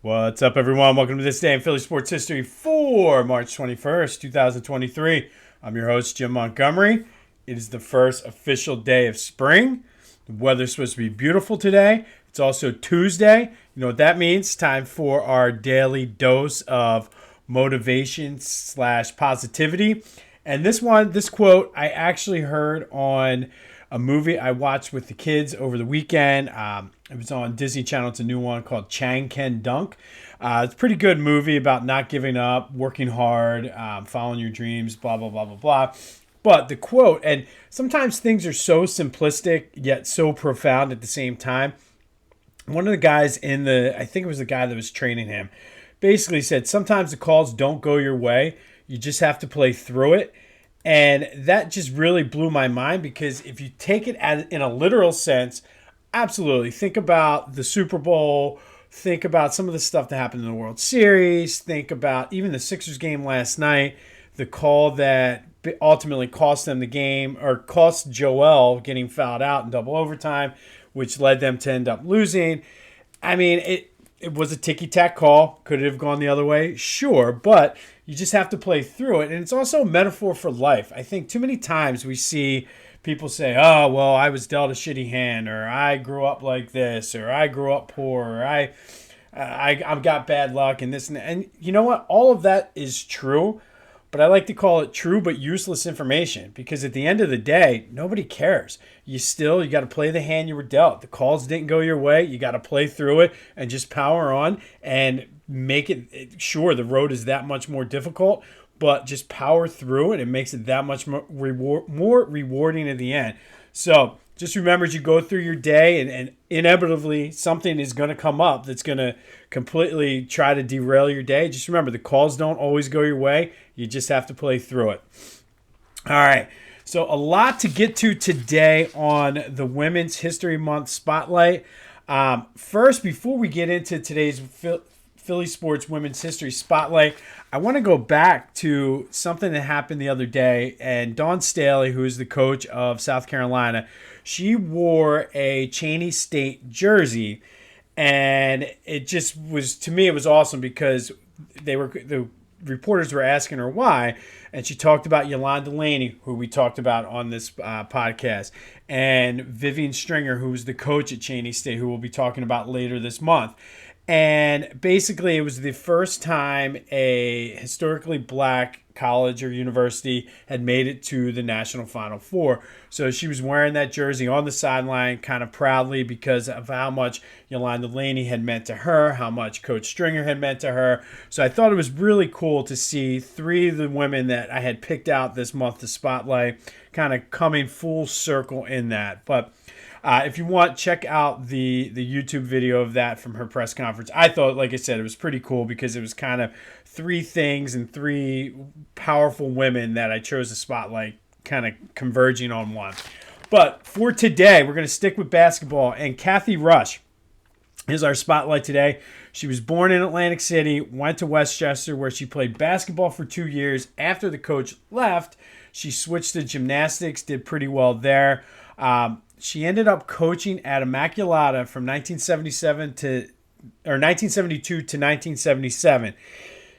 What's up, everyone? Welcome to this day in Philly sports history for March 21st, 2023. I'm your host, Jim Montgomery. It is the first official day of spring. The weather's supposed to be beautiful today. It's also Tuesday. You know what that means? Time for our daily dose of motivation / positivity. And this quote, I actually heard on a movie I watched with the kids over the weekend. It was on Disney Channel. It's a new one called Chang Can Dunk. It's a pretty good movie about not giving up, working hard, following your dreams, blah, blah, blah, blah, blah. But the quote, and sometimes things are so simplistic yet so profound at the same time. One of the guys I think it was the guy that was training him, basically said, sometimes the calls don't go your way. You just have to play through it. And that just really blew my mind, because if you take it in a literal sense, absolutely. Think about the Super Bowl. Think about some of the stuff that happened in the World Series. Think about even the Sixers game last night, the call that ultimately cost them the game, or cost Joel getting fouled out in double overtime, which led them to end up losing. I mean, it was a ticky-tack call. Could it have gone the other way? Sure, but you just have to play through it. And it's also a metaphor for life. I think too many times we see people say, oh, well, I was dealt a shitty hand, or I grew up like this, or I grew up poor, or I got bad luck and this and that. And you know what? All of that is true, but I like to call it true but useless information, because at the end of the day, nobody cares. You got to play the hand you were dealt. The calls didn't go your way. You got to play through it and just power on and make it. Sure, the road is that much more difficult, but just power through it. It makes it that much more rewarding at the end. So just remember, as you go through your day, and inevitably something is going to come up that's going to completely try to derail your day. Just remember, the calls don't always go your way. You just have to play through it. All right. So a lot to get to today on the Women's History Month Spotlight. First, before we get into today's Philly Sports Women's History Spotlight, I want to go back to something that happened the other day. And Dawn Staley, who is the coach of South Carolina, she wore a Cheney State jersey. And it just was, to me, it was awesome, because the reporters were asking her why, and she talked about Yolanda Laney, who we talked about on this podcast, and Vivian Stringer, who was the coach at Cheney State, who we'll be talking about later this month. And basically, it was the first time a historically black college or university had made it to the National Final Four. So she was wearing that jersey on the sideline kind of proudly, because of how much Yolanda Laney had meant to her, how much Coach Stringer had meant to her. So I thought it was really cool to see three of the women that I had picked out this month to spotlight kind of coming full circle in that. But if you want, check out the YouTube video of that from her press conference. I thought, like I said, it was pretty cool, because it was kind of three things and three powerful women that I chose to spotlight kind of converging on one. But for today, we're going to stick with basketball, and Cathy Rush is our spotlight today. She was born in Atlantic City, went to Westchester, where she played basketball for 2 years. After the coach left, she switched to gymnastics, did pretty well there. She ended up coaching at Immaculata from 1972 to 1977.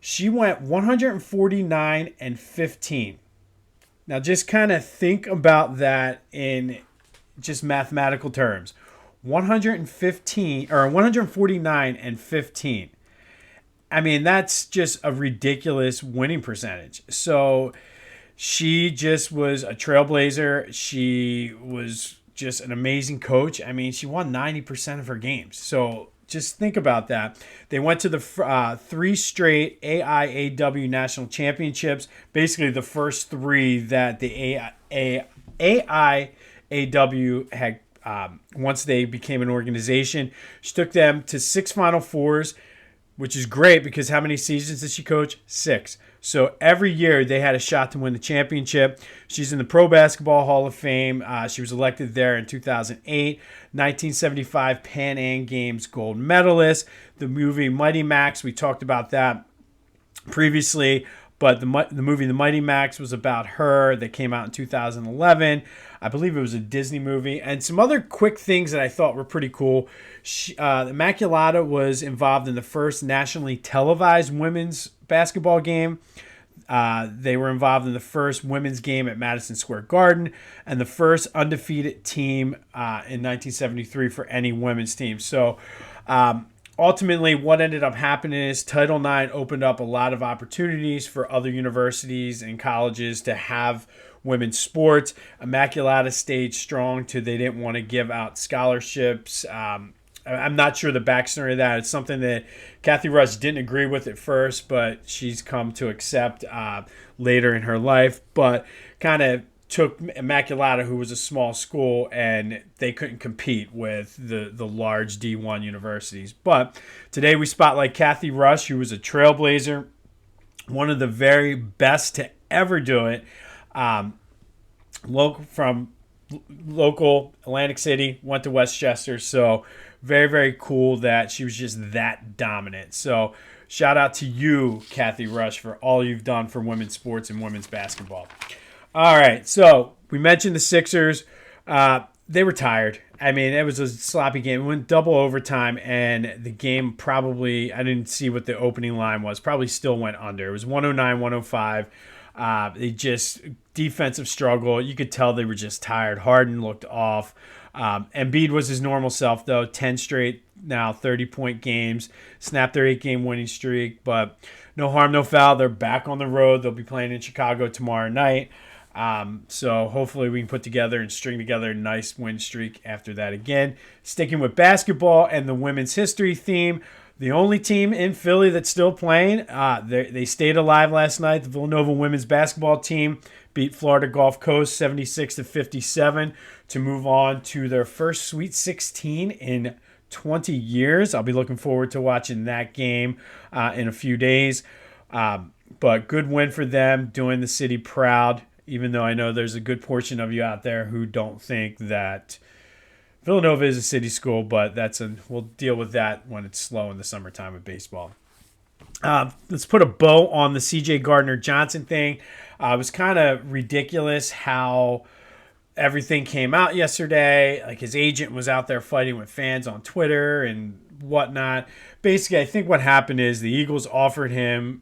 She went 149-15. Now, just kind of think about that in just mathematical terms. 149-15. I mean, that's just a ridiculous winning percentage. So she just was a trailblazer. She was just an amazing coach. I mean, she won 90% of her games. So just think about that. They went to the 3 straight AIAW national championships, basically the first 3 that the AIAW had once they became an organization. She took them to 6 Final Fours, which is great, because how many seasons did she coach? 6. So every year they had a shot to win the championship. She's in the Pro Basketball Hall of Fame. She was elected there in 2008. 1975 Pan Am Games gold medalist. The movie Mighty Max, we talked about that previously, but the movie The Mighty Max was about her. That came out in 2011. I believe it was a Disney movie. And some other quick things that I thought were pretty cool. Immaculata was involved in the first nationally televised women's basketball game. They were involved in the first women's game at Madison Square Garden and the first undefeated team in 1973 for any women's team. So ultimately, what ended up happening is Title IX opened up a lot of opportunities for other universities and colleges to have women's sports. Immaculata stayed strong to they didn't want to give out scholarships. I'm not sure the backstory of that. It's something that Cathy Rush didn't agree with at first, but she's come to accept later in her life. But kind of took Immaculata, who was a small school, and they couldn't compete with the large D1 universities. But today we spotlight Cathy Rush, who was a trailblazer, one of the very best to ever do it. From local Atlantic City, went to Westchester. So very, very cool that she was just that dominant. So shout out to you, Cathy Rush, for all you've done for women's sports and women's basketball. All right, so we mentioned the Sixers. They were tired. I mean, it was a sloppy game. It went double overtime, and the game probably, I didn't see what the opening line was, probably still went under. It was 109-105. They just, defensive struggle. You could tell they were just tired. Harden looked off. Embiid was his normal self, though. 10 straight now 30-point games. Snapped their 8-game winning streak, but no harm, no foul. They're back on the road. They'll be playing in Chicago tomorrow night. So hopefully we can put together and string together a nice win streak after that again. Sticking with basketball and the women's history theme, the only team in Philly that's still playing, they stayed alive last night. The Villanova women's basketball team beat Florida Gulf Coast 76-57 to move on to their first Sweet 16 in 20 years. I'll be looking forward to watching that game in a few days. But good win for them, doing the city proud, even though I know there's a good portion of you out there who don't think that Villanova is a city school, but we'll deal with that when it's slow in the summertime with baseball. Let's put a bow on the C.J. Gardner-Johnson thing. It was kind of ridiculous how everything came out yesterday. Like, his agent was out there fighting with fans on Twitter and whatnot. Basically, I think what happened is the Eagles offered him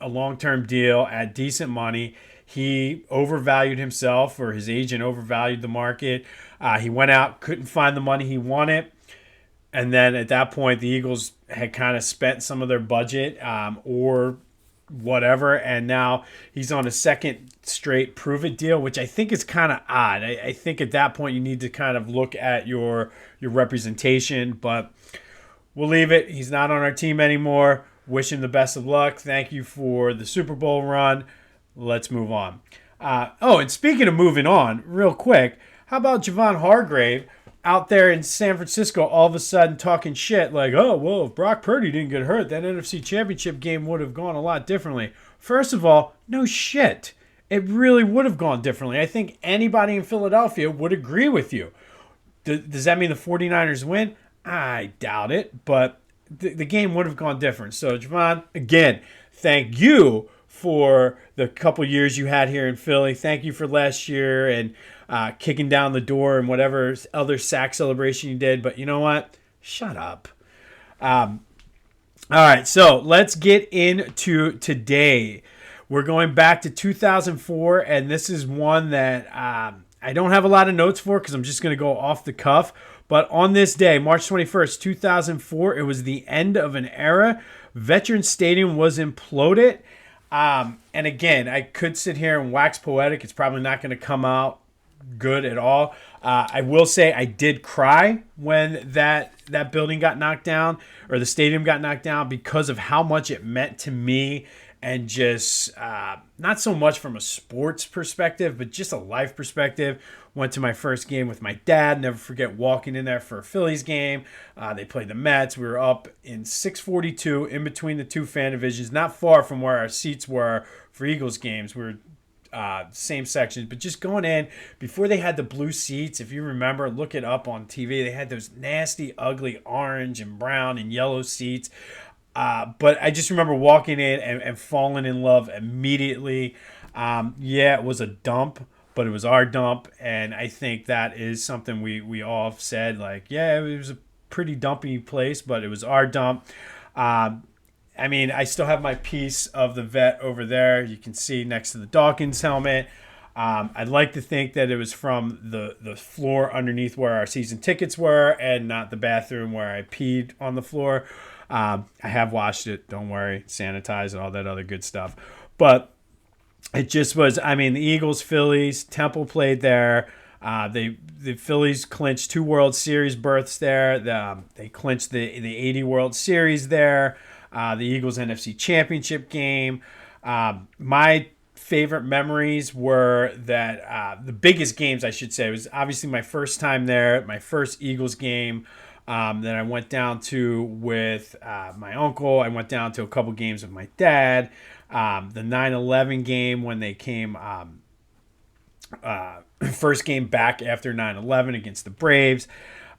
a long-term deal at decent money. He overvalued himself, or his agent overvalued the market. He went out, couldn't find the money he wanted. And then at that point, the Eagles had kind of spent some of their budget or whatever. And now he's on a second straight prove-it deal, which I think is kind of odd. I think at that point you need to kind of look at your representation. But we'll leave it. He's not on our team anymore. Wish him the best of luck. Thank you for the Super Bowl run. Let's move on. And speaking of moving on, real quick, how about Javon Hargrave out there in San Francisco all of a sudden talking shit like, oh, well, if Brock Purdy didn't get hurt, that NFC Championship game would have gone a lot differently. First of all, no shit. It really would have gone differently. I think anybody in Philadelphia would agree with you. Does that mean the 49ers win? I doubt it, but the game would have gone different. So, Javon, again, thank you for the couple years you had here in Philly. Thank you for last year and kicking down the door and whatever other sack celebration you did. But you know what? Shut up. All right, so let's get into today. We're going back to 2004, and this is one that I don't have a lot of notes for because I'm just going to go off the cuff. But on this day, March 21st, 2004, it was the end of an era. Veterans Stadium was imploded. And again, I could sit here and wax poetic. It's probably not going to come out good at all. I will say I did cry when that building got knocked down, or the stadium got knocked down, because of how much it meant to me, and just not so much from a sports perspective, but just a life perspective. Went to my first game with my dad. Never forget walking in there for a Phillies game. They played the Mets. We were up in 642 in between the two fan divisions, not far from where our seats were for Eagles games. We were same sections, but just going in before they had the blue seats. If you remember, look it up on TV. They had those nasty, ugly orange and brown and yellow seats. But I just remember walking in and falling in love immediately. It was a dump, but it was our dump. And I think that is something we all have said, like, yeah, it was a pretty dumpy place, but it was our dump. I mean, I still have my piece of the vet over there. You can see next to the Dawkins helmet. I'd like to think that it was from the floor underneath where our season tickets were and not the bathroom where I peed on the floor. I have washed it. Don't worry. Sanitize and all that other good stuff. But it just was, I mean, the Eagles, Phillies, Temple played there. The Phillies clinched 2 World Series berths there. They clinched the 80 World Series there. The Eagles NFC Championship game. My favorite memories were that the biggest games, I should say, was obviously my first time there, my first Eagles game that I went down to with my uncle. I went down to a couple games with my dad. The 9/11 game when they came first game back after 9/11 against the Braves.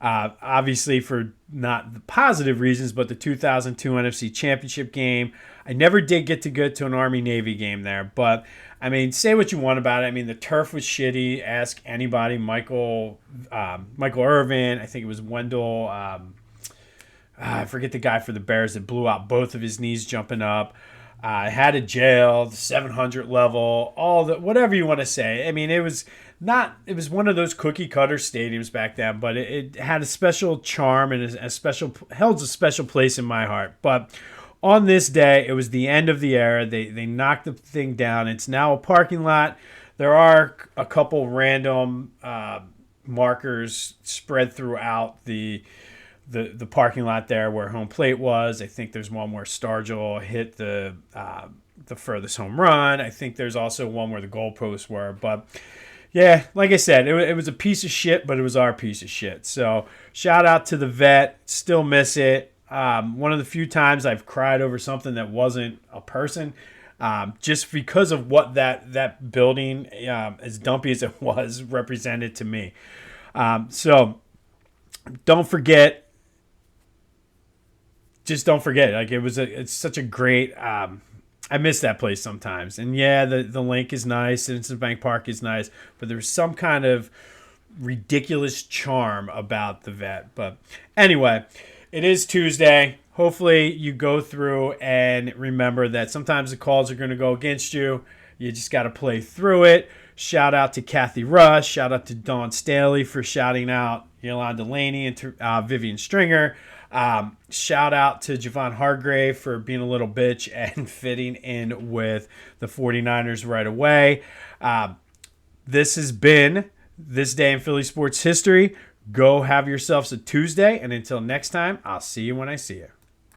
Obviously for not the positive reasons, but the 2002 NFC Championship game. I never did get to an Army-Navy game there, but I mean, say what you want about it. I mean, the turf was shitty. Ask anybody. Michael Irvin. I think it was Wendell. I forget the guy for the Bears that blew out both of his knees jumping up. Had a jail, the 700 level, all the whatever you want to say. I mean, it was one of those cookie cutter stadiums back then, but it had a special charm and held a special place in my heart. But on this day, it was the end of the era. They knocked the thing down. It's now a parking lot. There are a couple random markers spread throughout the parking lot there where home plate was. I think there's one where Stargell hit the furthest home run. I think there's also one where the goalposts were. But yeah, like I said, it was a piece of shit, but it was our piece of shit. So shout out to the vet. Still miss it. One of the few times I've cried over something that wasn't a person, just because of what that building, as dumpy as it was, represented to me. So don't forget. Just don't forget. Like it's such a great. I miss that place sometimes. And yeah, the link is nice. Citizens Bank Park is nice, but there's some kind of ridiculous charm about the vet. But anyway, it is Tuesday. Hopefully you go through and remember that sometimes the calls are going to go against you. You just got to play through it. Shout out to Cathy Rush. Shout out to Dawn Staley for shouting out Yolanda Laney and Vivian Stringer. Shout out to Javon Hargrave for being a little bitch and fitting in with the 49ers right away. This has been This Day in Philly Sports History. Go have yourselves a Tuesday, and until next time, I'll see you when I see you.